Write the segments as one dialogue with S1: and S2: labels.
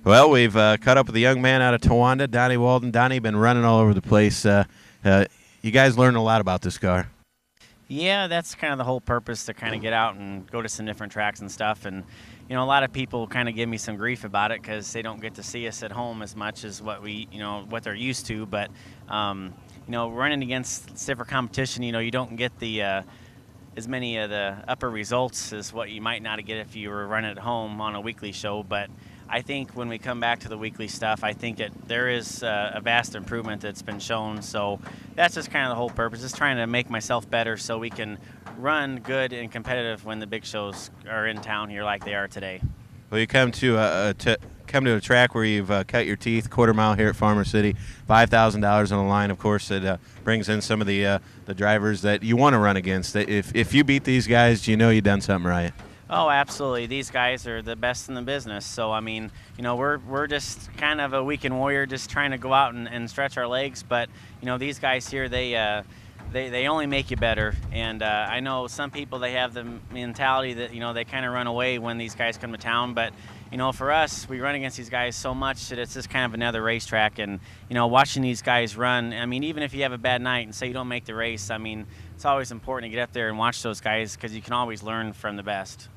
S1: Well, we've caught up with a young man out of Towanda, Donnie Walden. Donnie, been running all over the place. You guys learned a lot about this car.
S2: Yeah, that's kind of the whole purpose, to kind of get out and go to some different tracks and stuff. And a lot of people kind of give me some grief about it because they don't get to see us at home as much as what they're used to. But running against stiffer competition, you don't get the as many of the upper results as what you might not get if you were running at home on a weekly show. But I think when we come back to the weekly stuff, I think there is a vast improvement that's been shown. So that's just kind of the whole purpose, is trying to make myself better so we can run good and competitive when the big shows are in town here like they are today.
S1: Well, you come to a track where you've cut your teeth, quarter mile here at Farmer City, $5,000 on the line. Of course, it brings in some of the drivers that you want to run against. If you beat these guys, you know you've done something right.
S2: Oh, absolutely. These guys are the best in the business. So, we're just kind of a weekend warrior, just trying to go out and stretch our legs. But, these guys here, they only make you better. And I know some people, they have the mentality that, they kind of run away when these guys come to town. But, for us, we run against these guys so much that it's just kind of another racetrack. And, watching these guys run, even if you have a bad night and say you don't make the race, it's always important to get up there and watch those guys because you can always learn from the best.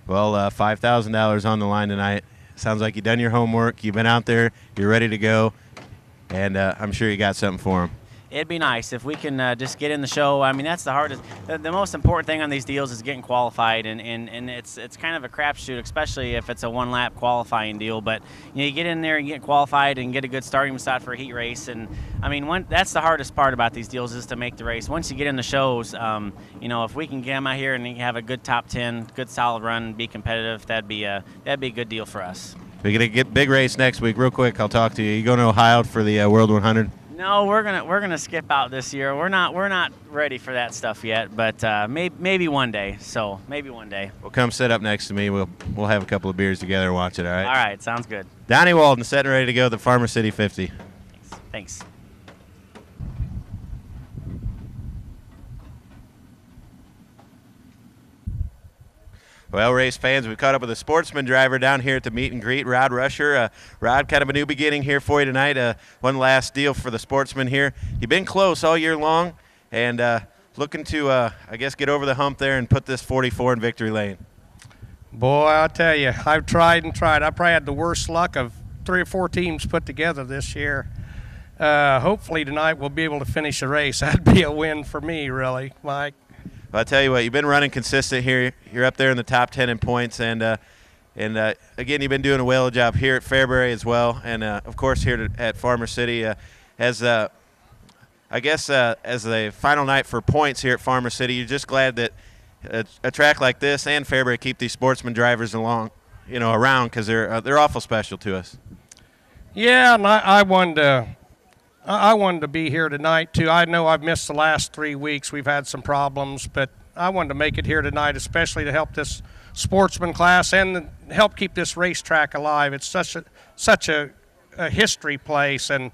S1: Well, $5,000 on the line tonight. Sounds like you've done your homework. You've been out there. You're ready to go. And I'm sure you got something for them.
S2: It'd be nice if we can just get in the show. That's the hardest. The most important thing on these deals is getting qualified, and it's kind of a crapshoot, especially if it's a one-lap qualifying deal. But you get in there and get qualified and get a good starting spot for a heat race. And that's the hardest part about these deals, is to make the race. Once you get in the shows, if we can get them out here and have a good top 10, good solid run, and be competitive, that'd be a good deal for us.
S1: We're gonna get big race next week. Real quick, I'll talk to you. You going to Ohio for the World 100?
S2: No, we're gonna skip out this year. We're not ready for that stuff yet, but maybe one day. So maybe one day.
S1: Well, come sit up next to me. We'll have a couple of beers together and watch it. All right.
S2: All right, sounds good.
S1: Donnie Walden, set and ready to go. The Farmer City 50.
S2: Thanks.
S1: Well, race fans, we've caught up with a sportsman driver down here at the meet and greet, Rod Rusher. Rod, kind of a new beginning here for you tonight. One last deal for the sportsman here. You've been close all year long, and looking to, get over the hump there and put this 44 in victory lane.
S3: Boy, I'll tell you, I've tried and tried. I probably had the worst luck of 3 or 4 teams put together this year. Hopefully tonight we'll be able to finish the race. That'd be a win for me, really, Mike.
S1: Well, I'll tell you what, you've been running consistent here. You're up there in the top 10 in points, and again, you've been doing a well job here at Fairbury as well, and of course here at Farmer City. As the final night for points here at Farmer City, you're just glad that a track like this and Fairbury keep these sportsman drivers around, because they're awful special to us.
S3: Yeah, and I wanted to be here tonight, too. I know I've missed the last 3 weeks. We've had some problems, but I wanted to make it here tonight, especially to help this sportsman class and help keep this racetrack alive. It's such a history place, and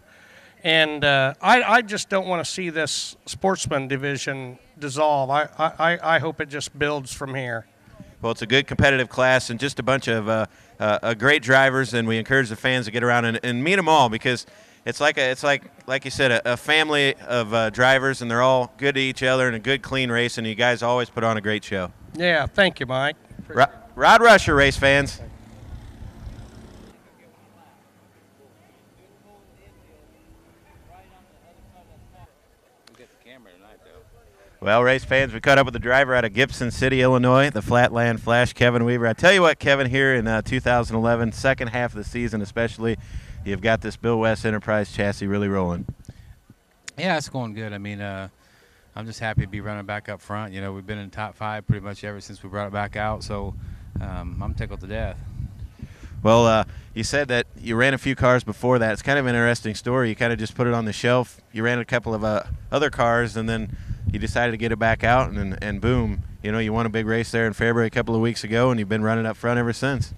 S3: I just don't want to see this sportsman division dissolve. I hope it just builds from here.
S1: Well, it's a good competitive class and just a bunch of great drivers, and we encourage the fans to get around and meet them all, because it's like you said, a family of drivers, and they're all good to each other and a good, clean race, and you guys always put on a great show.
S3: Yeah, thank you, Mike.
S1: Rod Rusher, race fans. Well, race fans, we caught up with the driver out of Gibson City, Illinois, the Flatland Flash, Kevin Weaver. I tell you what, Kevin, here in 2011, second half of the season especially, you've got this Bill West Enterprise chassis really rolling.
S4: Yeah, it's going good. I'm just happy to be running back up front. We've been in the top 5 pretty much ever since we brought it back out, so I'm tickled to death.
S1: Well, you said that you ran a few cars before that. It's kind of an interesting story. You kind of just put it on the shelf. You ran a couple of other cars, and then you decided to get it back out, and boom, you won a big race there in Fairbury a couple of weeks ago, and you've been running up front ever since.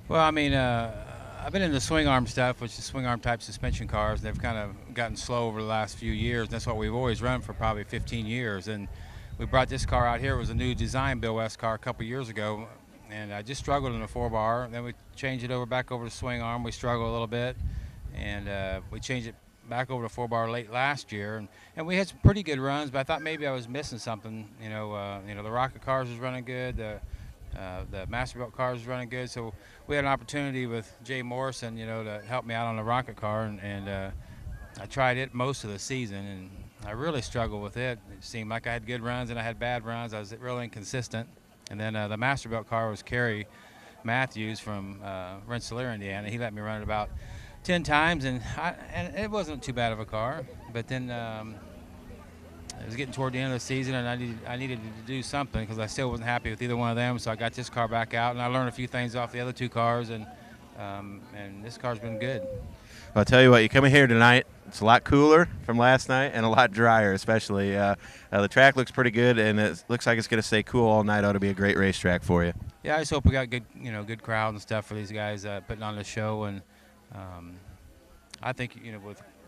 S4: Well, I've been in the swing arm stuff, which is swing arm type suspension cars. They've kind of gotten slow over the last few years. That's what we've always run for probably 15 years. And we brought this car out here. It was a new design Bill West car a couple years ago. and I just struggled in the 4-bar. Then we changed it back over to swing arm. We struggled a little bit, and we changed it back over to 4-bar late last year, and we had some pretty good runs. But I thought maybe I was missing something. The rocket cars was running good. The Masterbuilt cars was running good. So we had an opportunity with Jay Morrison, to help me out on the rocket car, and I tried it most of the season, and I really struggled with it. It seemed like I had good runs and I had bad runs. I was really inconsistent. And then the Masterbuilt car was Kerry Matthews from Rensselaer, Indiana. He let me run it about 10 times, and it wasn't too bad of a car. But then it was getting toward the end of the season, and I needed to do something because I still wasn't happy with either one of them. So I got this car back out, and I learned a few things off the other two cars, and this car's been good.
S1: Well, I'll tell you what, you come in here tonight, it's a lot cooler from last night and a lot drier, especially. The track looks pretty good, and it looks like it's going to stay cool all night. Ought to be a great racetrack for you.
S4: Yeah, I just hope we got good crowd and stuff for these guys putting on the show, and I think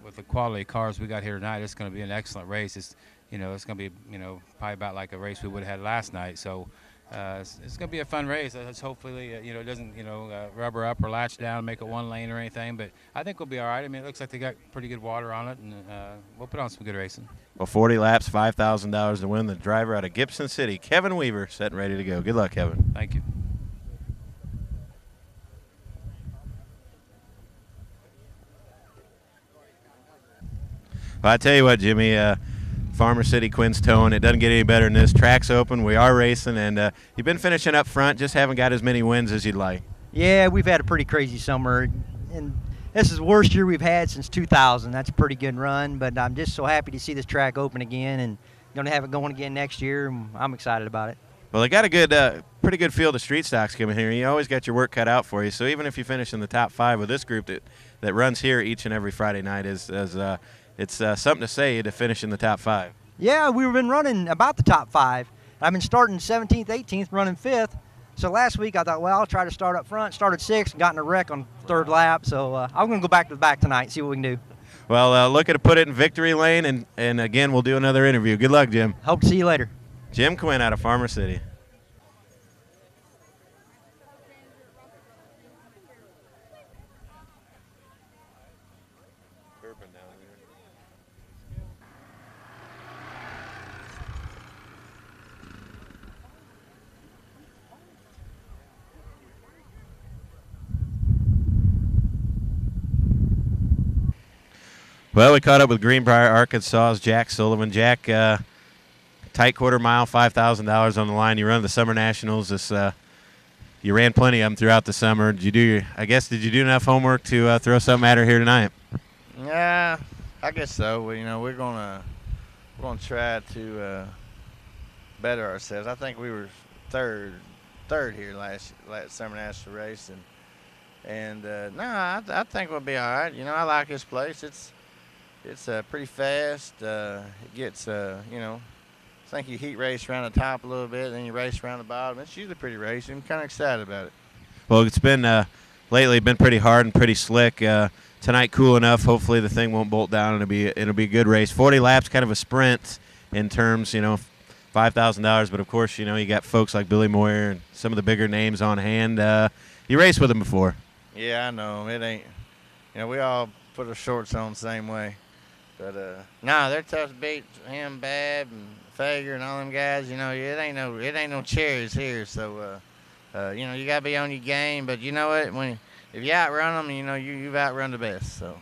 S4: with the quality of cars we got here tonight, it's going to be an excellent race. It's going to be probably about like a race we would have had last night. So it's going to be a fun race. Hopefully it doesn't rubber up or latch down and make it one lane or anything. But I think we'll be all right. I mean, it looks like they got pretty good water on it, and we'll put on some good racing.
S1: Well, 40 laps, $5,000 to win. The driver out of Gibson City, Kevin Weaver, set and ready to go. Good luck, Kevin.
S4: Thank you.
S1: Well, I tell you what, Jimmy, Farmer City, Quinn's towing. It doesn't get any better than this. Track's open. We are racing, and you've been finishing up front. Just haven't got as many wins as you'd like.
S5: Yeah, we've had a pretty crazy summer, and this is the worst year we've had since 2000. That's a pretty good run, but I'm just so happy to see this track open again, and going to have it going again next year. And I'm excited about it.
S1: Well, they got a good, pretty good field of street stocks coming here. You always got your work cut out for you. So even if you finish in the top 5 with this group that runs here each and every Friday night, it's something to say to finish in the top 5.
S5: Yeah, we've been running about the top 5. I've been starting 17th, 18th, running 5th. So last week I thought, well, I'll try to start up front. Started 6th and got in a wreck on 3rd lap. So I'm going to go back to the back tonight and see what we can do.
S1: Well, looking to put it in victory lane, and again, we'll do another interview. Good luck, Jim.
S5: Hope to see you later.
S1: Jim Quinn out of Farmer City. Well, we caught up with Greenbrier, Arkansas's Jack Sullivan. Jack, tight quarter mile, $5,000 on the line. You run the Summer Nationals. You ran plenty of them throughout the summer. Did you do enough homework to throw something at her here tonight?
S6: Yeah, I guess so. We're gonna try to better ourselves. I think we were third here last Summer National race, and I think we'll be all right. I like this place. It's pretty fast. It gets, I think you heat race around the top a little bit, then you race around the bottom. It's usually pretty racing. I'm kind of excited about it.
S1: Well, it's been lately been pretty hard and pretty slick. Tonight, cool enough. Hopefully, the thing won't bolt down. It'll be a good race. 40 laps, kind of a sprint in terms, $5,000. But of course, you got folks like Billy Moyer and some of the bigger names on hand. You raced with them before.
S6: Yeah, I know. It ain't. We all put our shorts on the same way. But they're tough to beat. Him, Bab, and Fager, and all them guys. It ain't no cherries here. So, you gotta be on your game. But you know what? If you outrun them, you've outrun the best. So.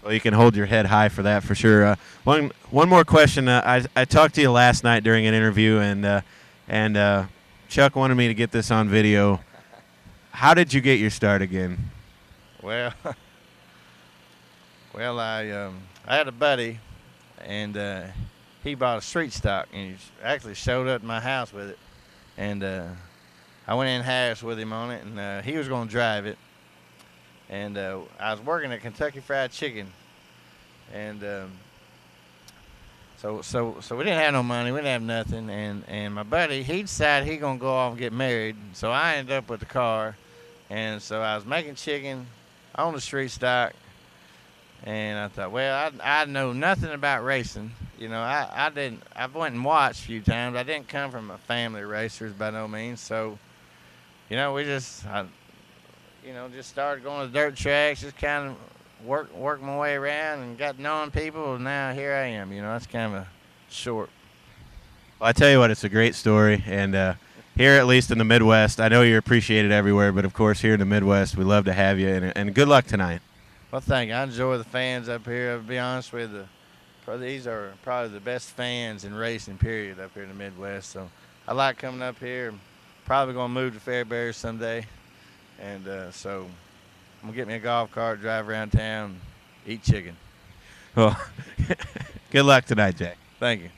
S1: Well, you can hold your head high for that for sure. One more question. I talked to you last night during an interview, and Chuck wanted me to get this on video. How did you get your start again?
S6: Well, I had a buddy, and he bought a street stock, and he actually showed up at my house with it. And I went in house with him on it, and he was going to drive it. And I was working at Kentucky Fried Chicken, and so we didn't have no money, we didn't have nothing. And my buddy, he decided he gonna go off and get married. So I ended up with the car, and so I was making chicken on the street stock. And I thought, well, I know nothing about racing. I went and watched a few times. I didn't come from a family of racers by no means. So, You know, just started going to dirt tracks, just kind of work my way around and got knowing people, and now here I am. You know, that's kind of a short.
S1: Well, I tell you what, it's a great story, and here, at least in the Midwest, I know you're appreciated everywhere, but of course here in the Midwest, we love to have you, and good luck tonight.
S6: Well, thank you. I enjoy the fans up here. I'll be honest with you, these are probably the best fans in racing, period, up here in the Midwest. So I like coming up here. Probably going to move to Fairbury someday, and so I'm going to get me a golf cart, drive around town, eat chicken.
S1: Well, good luck tonight, Jack.
S6: Thank you.